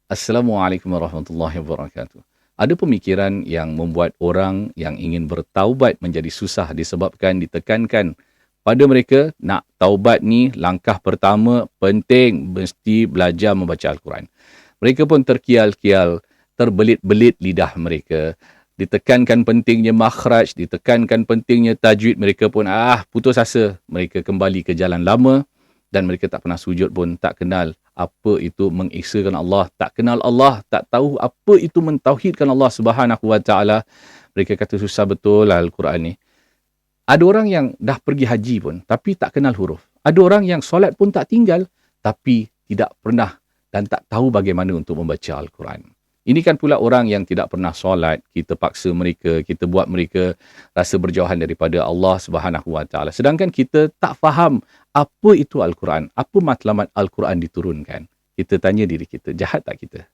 Assalamualaikum warahmatullahi wabarakatuh. Ada pemikiran yang membuat orang yang ingin bertaubat menjadi susah disebabkan ditekankan pada mereka nak taubat ni langkah pertama penting mesti belajar membaca Al-Quran. Mereka pun terkial-kial, terbelit-belit lidah mereka. Ditekankan pentingnya makhraj, ditekankan pentingnya tajwid, mereka pun putus asa. Mereka kembali ke jalan lama dan mereka tak pernah sujud pun, tak kenal apa itu mengesakan Allah, tak kenal Allah, tak tahu apa itu mentauhidkan Allah Subhanahu Wa Taala. Mereka kata susah betul lah Al-Quran ni. Ada orang yang dah pergi haji pun tapi tak kenal huruf. Ada orang yang solat pun tak tinggal tapi tidak pernah dan tak tahu bagaimana untuk membaca Al-Quran. Ini kan pula orang yang tidak pernah solat, kita paksa mereka, kita buat mereka rasa berjauhan daripada Allah Subhanahu Wa Taala. Sedangkan kita tak faham apa itu Al-Quran, apa matlamat Al-Quran diturunkan. Kita tanya diri kita, jahat tak kita?